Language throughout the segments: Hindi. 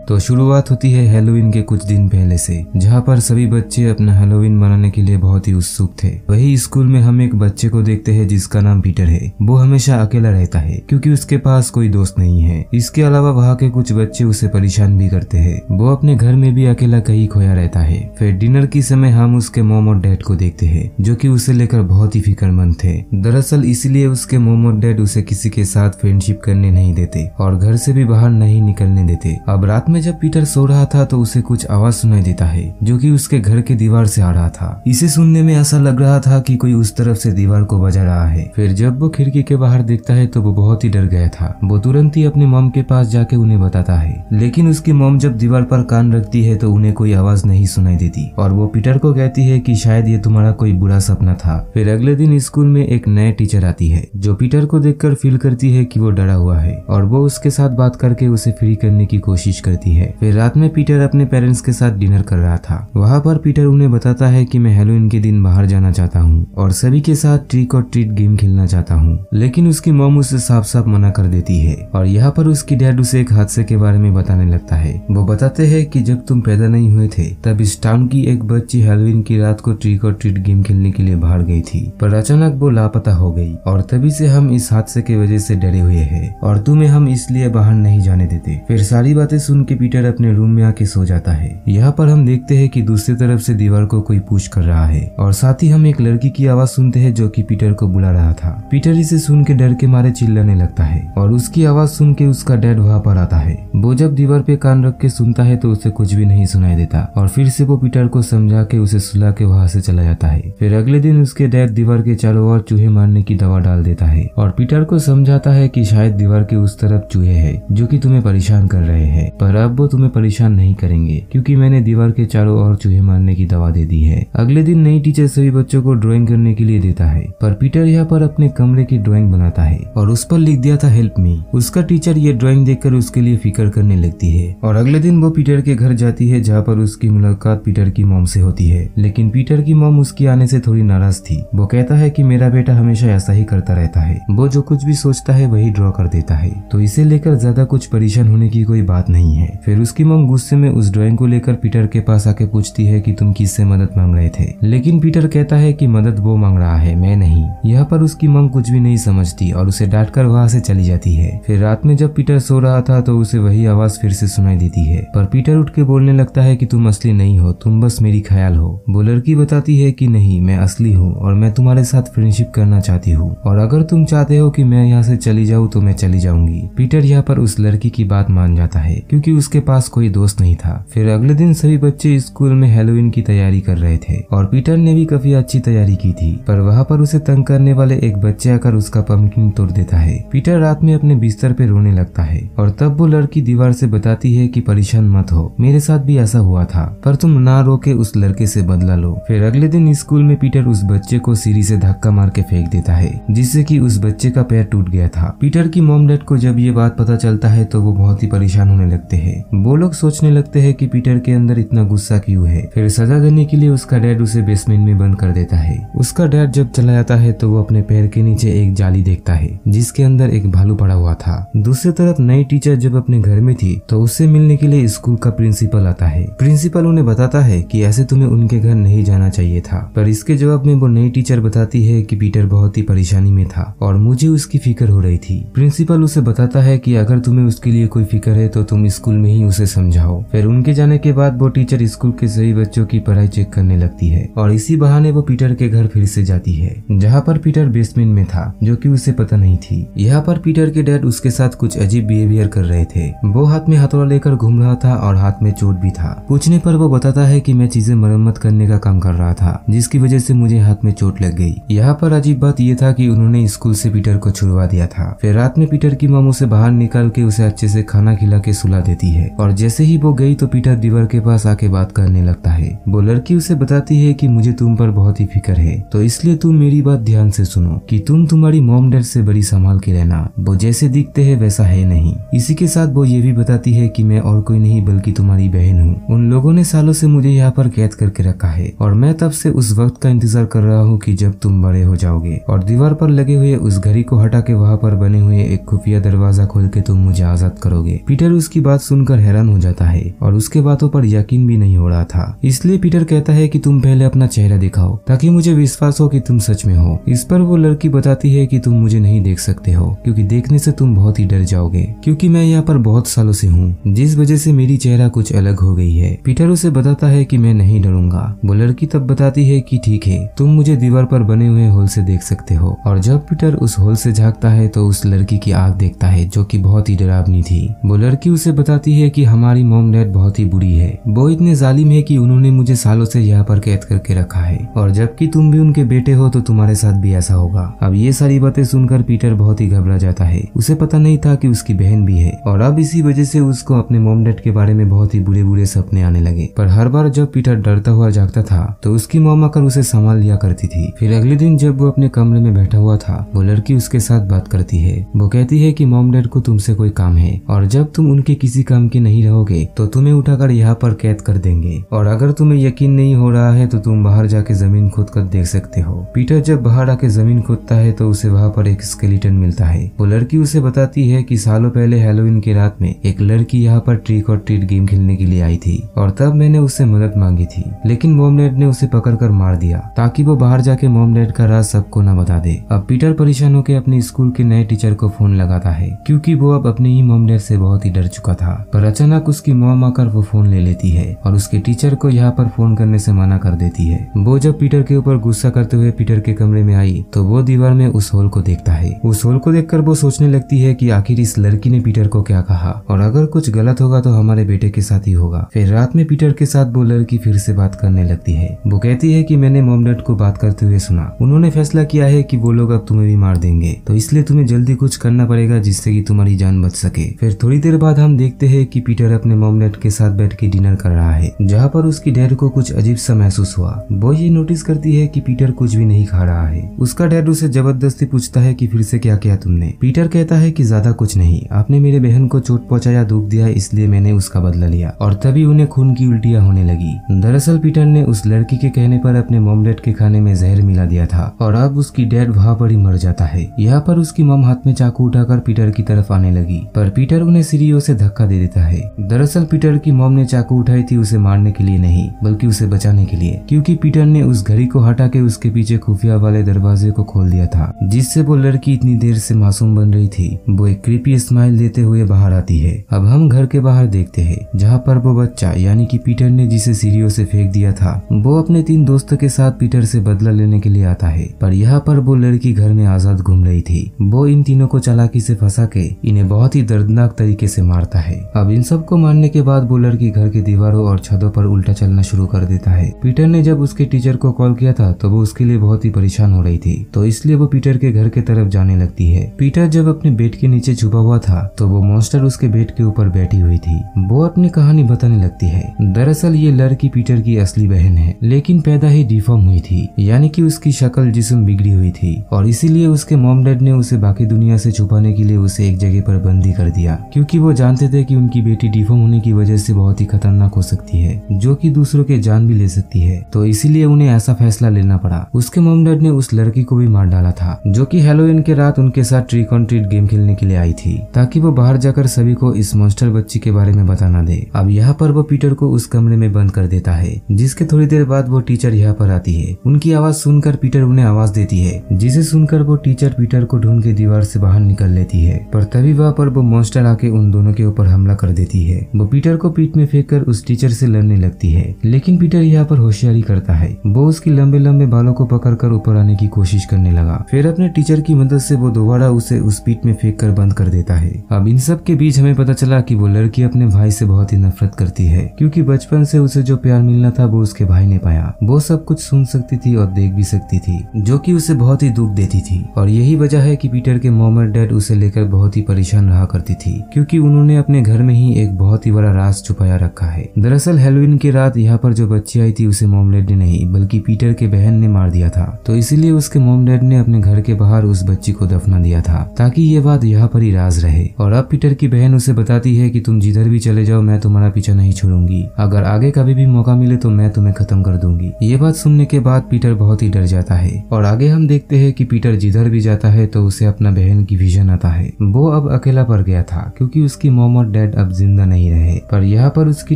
तो शुरुआत होती है हैलोवीन के कुछ दिन पहले से, जहाँ पर सभी बच्चे अपना हैलोवीन मनाने के लिए बहुत ही उत्सुक थे। वही स्कूल में हम एक बच्चे को देखते हैं जिसका नाम पीटर है। वो हमेशा अकेला रहता है क्योंकि उसके पास कोई दोस्त नहीं है। इसके अलावा वहाँ के कुछ बच्चे उसे परेशान भी करते हैं। वो अपने घर में भी अकेला कहीं खोया रहता है। फिर डिनर की समय हम उसके मॉम और डैड को देखते हैं जो कि उसे लेकर बहुत ही फिक्रमंद थे। दरअसल इसलिए उसके मॉम और डैड उसे किसी के साथ फ्रेंडशिप करने नहीं देते और घर से भी बाहर नहीं निकलने देते। अब रात में जब पीटर सो रहा था तो उसे कुछ आवाज सुनाई देता है जो कि उसके घर के दीवार से आ रहा था। इसे सुनने में ऐसा लग रहा था कि कोई उस तरफ से दीवार को बजा रहा है। फिर जब वो खिड़की के बाहर देखता है तो वो बहुत ही डर गया था। वो तुरंत ही अपने मॉम के पास जाके उन्हें बताता है, लेकिन उसकी मॉम जब दीवार पर कान रखती है तो उन्हें कोई आवाज नहीं सुनाई देती और वो पीटर को कहती है कि शायद ये तुम्हारा कोई बुरा सपना था। फिर अगले दिन स्कूल में एक नए टीचर आती है जो पीटर को देखकर फील करती है कि वो डरा हुआ है और वो उसके साथ बात करके उसे फ्री करने की कोशिश करती है। फिर रात में पीटर अपने पेरेंट्स के साथ डिनर कर रहा था। वहाँ पर पीटर उन्हें बताता है कि मैं हैलोवीन के दिन बाहर जाना चाहता हूँ और सभी के साथ ट्रिक और ट्रीट गेम खेलना चाहता हूँ, लेकिन उसकी मॉम उसे साफ साफ मना कर देती है। और यहाँ पर उसकी डैड उसे एक हादसे के बारे में बताने लगता है। वो बताते हैं कि जब तुम पैदा नहीं हुए थे तब इस टाउन की एक बच्ची हैलोवीन की रात को ट्रिक और ट्रीट गेम खेलने के लिए बाहर गई थी, पर अचानक वो लापता हो गई और तभी से हम इस हादसे की वजह से डरे हुए हैं और तुम्हें हम इसलिए बाहर नहीं जाने देते। फिर सारी बातें सुन के पीटर अपने रूम में आके सो जाता है। यहाँ पर हम देखते हैं कि दूसरी तरफ से दीवार को कोई पुश कर रहा है और साथ ही हम एक लड़की की आवाज सुनते हैं जो कि पीटर को बुला रहा था। पीटर इसे सुन के डर के मारे चिल्लाने लगता है और उसकी आवाज सुन के उसका डैड वहाँ पर आता है। वो जब दीवार पे कान रख के सुनता है तो उसे कुछ भी नहीं सुनाई देता और फिर से वो पीटर को समझा के उसे सुला के वहाँ से चला जाता है। फिर अगले दिन उसके डैड दीवार के चारों ओर चूहे मारने की दवा डाल देता है और पीटर को समझाता है कि शायद दीवार के उस तरफ चूहे हैं जो कि तुम्हें परेशान कर रहे हैं, पर अब वो तुम्हें परेशान नहीं करेंगे क्योंकि मैंने दीवार के चारों ओर चूहे मारने की दवा दे दी है। अगले दिन नई टीचर सभी बच्चों को ड्राइंग करने के लिए देता है, पर पीटर यहाँ पर अपने कमरे की ड्राइंग बनाता है और उस पर लिख दिया था हेल्प मी। उसका टीचर ये ड्राइंग देखकर उसके लिए फिक्र करने लगती है और अगले दिन वो पीटर के घर जाती है जहाँ पर उसकी मुलाकात पीटर की मॉम से होती है। लेकिन पीटर की मॉम उसके आने से थोड़ी नाराज थी। वो कहता है कि मेरा बेटा हमेशा ऐसा ही करता रहता है, वो जो कुछ भी सोचता है वही ड्रॉ कर देता है, तो इसे लेकर ज्यादा कुछ परेशान होने की कोई बात नहीं है। फिर उसकी मॉम गुस्से में उस ड्राइंग को लेकर पीटर के पास आके पूछती है कि तुम किससे मदद मांग रहे थे, लेकिन पीटर कहता है कि मदद वो मांग रहा है, मैं नहीं। यहाँ पर उसकी मॉम कुछ भी नहीं समझती और उसे डांट कर वहाँ से चली जाती है। फिर रात में जब पीटर सो रहा था तो उसे वही आवाज फिर से सुनाई देती है, पर पीटर उठ के बोलने लगता है कि तुम असली नहीं हो, तुम बस मेरी ख्याल हो। वो लड़की बताती है कि नहीं, मैं असली हूँ और मैं तुम्हारे साथ फ्रेंडशिप करना चाहती हूँ और अगर तुम चाहते हो कि मैं यहाँ से चली जाऊँ तो मैं चली जाऊंगी। पीटर यहाँ पर उस लड़की की बात मान जाता है क्योंकि उसके पास कोई दोस्त नहीं था। फिर अगले दिन सभी बच्चे स्कूल में हैलोवीन की तैयारी कर रहे थे और पीटर ने भी काफी अच्छी तैयारी की थी, पर वहाँ पर उसे तंग करने वाले एक बच्चे आकर उसका पंपकिन तोड़ देता है। पीटर रात में अपने बिस्तर पे रोने लगता है और तब वो लड़की दीवार से बताती है कि परेशान मत हो, मेरे साथ भी ऐसा हुआ था, पर तुम ना रो के उस लड़के से बदला लो। फिर अगले दिन स्कूल में पीटर उस बच्चे को सीढ़ी से धक्का मार के फेंक देता है जिससे कि उस बच्चे का पैर टूट गया था। पीटर की मॉम डैड को जब ये बात पता चलता है तो वो बहुत ही परेशान होने लगते हैं। वो लोग सोचने लगते हैं कि पीटर के अंदर इतना गुस्सा क्यों है। फिर सजा देने के लिए उसका डैड उसे बेसमेंट में बंद कर देता है। उसका डैड जब चला जाता है तो वो अपने पैर के नीचे एक जाली देखता है जिसके अंदर एक भालू पड़ा हुआ था। दूसरी तरफ नई टीचर जब अपने घर में थी तो उससे मिलने के लिए स्कूल का प्रिंसिपल आता है। प्रिंसिपल उन्हें बताता है कि ऐसे तुम्हें उनके घर नहीं जाना चाहिए था, पर इसके जवाब में वो नई टीचर बताती है कि पीटर बहुत ही परेशानी में था और मुझे उसकी फिक्र हो रही थी। प्रिंसिपल उसे बताता है कि अगर तुम्हें उसके लिए कोई फिक्र है तो तुम स्कूल में ही उसे समझाओ। फिर उनके जाने के बाद वो टीचर स्कूल के सभी बच्चों की पढ़ाई चेक करने लगती है और इसी बहाने वो पीटर के घर फिर से जाती है जहाँ पर पीटर बेसमेंट में था जो कि उसे पता नहीं थी। यहाँ पर पीटर के डैड उसके साथ कुछ अजीब बिहेवियर कर रहे थे। वो हाथ में हथौड़ा लेकर घूम रहा था और हाथ में चोट भी था। पूछने पर वो बताता है कि मैं चीजें मरम्मत करने का काम कर रहा था जिसकी वजह से मुझे हाथ में चोट लग गई। यहाँ पर अजीब बात यह था कि उन्होंने स्कूल से पीटर को छुड़वा दिया था। फिर रात में पीटर की मॉम उसे बाहर निकाल के उसे अच्छे से खाना खिला के सुला देती है और जैसे ही वो गई तो पीटर दीवार के पास आके बात करने लगता है। वो लड़की उसे बताती है कि मुझे तुम पर बहुत ही फिक्र है, तो इसलिए तुम मेरी बात ध्यान से सुनो कि तुम तुम्हारी मॉम डैड से बड़ी संभाल के रहना, वो जैसे दिखते हैं वैसा है नहीं। इसी के साथ वो ये भी बताती है कि मैं और कोई नहीं बल्कि तुम्हारी बहन हूँ। उन लोगों ने सालों से मुझे यहाँ पर कैद करके रखा है और मैं तब से उस वक्त का इंतजार कर रहा हूँ कि जब तुम बड़े हो जाओगे और दीवार पर लगे हुए उस घड़ी को हटा के वहाँ पर बने हुए एक खुफिया दरवाजा खोल के तुम मुझे आजाद करोगे। पीटर उसकी बात सुन सुनकर हैरान हो जाता है और उसके बातों पर यकीन भी नहीं हो रहा था। इसलिए पीटर कहता है कि तुम पहले अपना चेहरा दिखाओ ताकि मुझे विश्वास हो कि तुम सच में हो। इस पर वो लड़की बताती है कि तुम मुझे नहीं देख सकते हो क्योंकि देखने से तुम बहुत ही डर जाओगे, क्योंकि मैं यहाँ पर बहुत सालों से हूँ, जिस वजह से मेरी चेहरा कुछ अलग हो गई है। पीटर उसे बताता है कि मैं नहीं डरूंगा। वो लड़की तब बताती है कि ठीक है, तुम मुझे दीवार पर बने हुए होल से देख सकते हो। और जब पीटर उस होल से झांकता है तो उस लड़की की आंख देखता है जो कि बहुत ही डरावनी थी। वो लड़की उसे बताती है कि हमारी मॉम डैड बहुत ही बुरी है, वो इतने जालिम है कि उन्होंने मुझे सालों से यहाँ पर कैद करके रखा है और जबकि तुम भी उनके बेटे हो तो तुम्हारे साथ भी ऐसा होगा। अब ये सारी बातें सुनकर पीटर बहुत ही घबरा जाता है। उसे पता नहीं था कि उसकी बहन भी है और अब इसी वजह से उसको अपने मॉम डैड के बारे में बहुत ही बुरे बुरे सपने आने लगे। पर हर बार जब पीटर डरता हुआ जागता था तो उसकी मॉम आकर उसे संभाल लिया करती थी। फिर अगले दिन जब वो अपने कमरे में बैठा हुआ था, वो लड़की उसके साथ बात करती है। वो कहती है कि मॉम डैड को तुमसे कोई काम है और जब तुम उनके किसी काम के नहीं रहोगे तो तुम्हें उठाकर यहाँ पर कैद कर देंगे, और अगर तुम्हें यकीन नहीं हो रहा है तो तुम बाहर जाके जमीन खोद कर देख सकते हो। पीटर जब बाहर आके जमीन खोदता है तो उसे वहाँ पर एक स्केलेटन मिलता है। वो लड़की उसे बताती है कि सालों पहले हैलोवीन की रात में एक लड़की यहाँ पर ट्रिक और ट्रीट गेम खेलने के लिए आई थी और तब मैंने उससे मदद मांगी थी, लेकिन मॉम डैड ने उसे पकड़कर मार दिया ताकि वो बाहर जाके मॉम डैड का राज सबको न बता दे। अब पीटर परेशान होकर अपने स्कूल के नए टीचर को फोन लगाता है क्योंकि वो अब अपने ही मॉम डैड से बहुत ही डर चुका था। पर अचानक उसकी मॉम आकर वो फोन ले लेती है और उसके टीचर को यहाँ पर फोन करने से मना कर देती है। वो जब पीटर के ऊपर गुस्सा करते हुए पीटर के कमरे में आई तो वो दीवार में उस होल को देखता है। उस होल को देखकर वो सोचने लगती है कि आखिर इस लड़की ने पीटर को क्या कहा और अगर कुछ गलत होगा तो हमारे बेटे के साथ ही होगा। फिर रात में पीटर के साथ वो लड़की फिर से बात करने लगती है। वो कहती है कि मैंने मॉम डैड को बात करते हुए सुना, उन्होंने फैसला किया है कि वो लोग अब तुम्हें भी मार देंगे, तो इसलिए तुम्हें जल्दी कुछ करना पड़ेगा जिससे कि तुम्हारी जान बच सके। फिर थोड़ी देर बाद हम देखते हैं कि पीटर अपने मॉम डैड के साथ बैठ के डिनर कर रहा है, जहाँ पर उसकी डैड को कुछ अजीब सा महसूस हुआ। वो ये नोटिस करती है कि पीटर कुछ भी नहीं खा रहा है। उसका डैड उसे जबरदस्ती पूछता है कि फिर से क्या किया तुमने। पीटर कहता है कि ज्यादा कुछ नहीं, आपने मेरे बहन को चोट पहुंचाया, दुख दिया, इसलिए मैंने उसका बदला लिया। और तभी उन्हें खून की उल्टियां होने लगी। दरअसल पीटर ने उस लड़की के कहने पर अपने मॉम डैड के खाने में जहर मिला दिया था और अब उसकी डैड वहाँ पर ही मर जाता है। यहाँ पर उसकी मॉम हाथ में चाकू उठाकर पीटर की तरफ आने लगी, पर पीटर उन्हें सीढ़ियों से धक्का दे देता है। दरअसल पीटर की मॉम ने चाकू उठाई थी उसे मारने के लिए नहीं, बल्कि उसे बचाने के लिए, क्योंकि पीटर ने उस घड़ी को हटा के उसके पीछे खुफिया वाले दरवाजे को खोल दिया था, जिससे वो लड़की इतनी देर से मासूम बन रही थी। वो एक क्रीपी स्माइल देते हुए बाहर आती है। अब हम घर के बाहर देखते हैं, जहाँ पर वो बच्चा यानी कि पीटर ने जिसे सीढ़ियों से फेंक दिया था, वो अपने 3 दोस्तों के साथ पीटर से बदला लेने के लिए आता है। पर यहाँ पर वो लड़की घर में आजाद घूम रही थी। वो इन तीनों को चालाकी से फंसा के इन्हें बहुत ही दर्दनाक तरीके से मारता है। अब इन सबको मारने के बाद वो लड़की घर की दीवारों और छतों पर उल्टा चलना शुरू कर देता है। पीटर ने जब उसके टीचर को कॉल किया था तो वो उसके लिए बहुत ही परेशान हो रही थी, तो इसलिए वो पीटर के घर के तरफ जाने लगती है। पीटर जब अपने बेड के नीचे छुपा हुआ था तो वो मॉन्स्टर उसके बेड के ऊपर बैठी हुई थी। वो अपनी कहानी बताने लगती है। दरअसल ये लड़की पीटर की असली बहन है, लेकिन पैदा ही डिफॉर्म हुई थी, यानी कि उसकी शक्ल जिस्म बिगड़ी हुई थी और इसीलिए उसके मॉम डैड ने उसे बाकी दुनिया से छुपाने के लिए उसे एक जगह पर बंदी कर दिया, क्योंकि वो जानते थे कि उनकी बेटी डिफॉर्म होने की वजह से बहुत ही खतरनाक हो सकती है, जो कि दूसरों के जान भी ले सकती है। तो इसीलिए उन्हें ऐसा फैसला लेना पड़ा। उसके मॉम डैड ने उस लड़की को भी मार डाला था, जो कि हैलोवीन के रात उनके साथ ट्रिक ऑन ट्रीट गेम खेलने के लिए आई थी, ताकि वो बाहर जाकर सभी को इस मॉन्स्टर बच्ची के बारे में बताना दे। अब यहाँ पर वो पीटर को उस कमरे में बंद कर देता है, जिसके थोड़ी देर बाद वो टीचर यहाँ पर आती है। उनकी आवाज सुनकर पीटर उन्हें आवाज देती है, जिसे सुनकर वो टीचर पीटर को ढूंढ के दीवार से बाहर निकल लेती है। पर तभी वहाँ पर वो मॉन्स्टर आके उन दोनों के ऊपर हमला कर देती है। वो पीटर को पीठ में फेंक कर उस टीचर से लड़ने लगती है, लेकिन पीटर यहाँ पर होशियारी करता है। वो उसकी लंबे लंबे बालों को पकड़कर ऊपर आने की कोशिश करने लगा। फिर अपने टीचर की मदद से वो दोबारा उसे उस पीठ में फेंक कर बंद कर देता है। अब इन सब के बीच हमें पता चला कि वो लड़की अपने भाई से बहुत ही नफरत करती है, क्योंकि बचपन से उसे जो प्यार मिलना था वो उसके भाई ने पाया। वो सब कुछ सुन सकती थी और देख भी सकती थी, जो कि उसे बहुत ही दुख देती थी। और यही वजह है कि पीटर के मॉम और डैड उसे लेकर बहुत ही परेशान रहा करती थी, क्योंकि उन्होंने अपने घर में ही एक बहुत ही बड़ा राज छुपाया रखा है। दरअसल हैलोवीन की रात यहाँ पर जो बच्ची आई थी उसे मॉम डैड ने नहीं बल्कि पीटर के बहन ने मार दिया था, तो इसीलिए उसके मॉम डैड ने अपने घर के बाहर उस बच्ची को दफना दिया था, ताकि ये बात यहाँ पर ही राज रहे। और अब पीटर की बहन उसे बताती है कि तुम जिधर भी चले जाओ मैं तुम्हारा पीछा नहीं छोड़ूंगी, अगर आगे कभी भी मौका मिले तो मैं तुम्हें खत्म कर दूंगी। ये बात सुनने के बाद पीटर बहुत ही डर जाता है और आगे हम देखते हैं कि पीटर जिधर भी जाता है तो उसे अपना बहन की विजन आता है। वो अब अकेला पड़ गया था, क्योंकि उसकी मॉम और डैड अब जिंदा नहीं रहे। पर यहाँ पर उसकी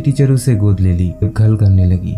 टीचर उसे गोद ले ली, घल करने लगी।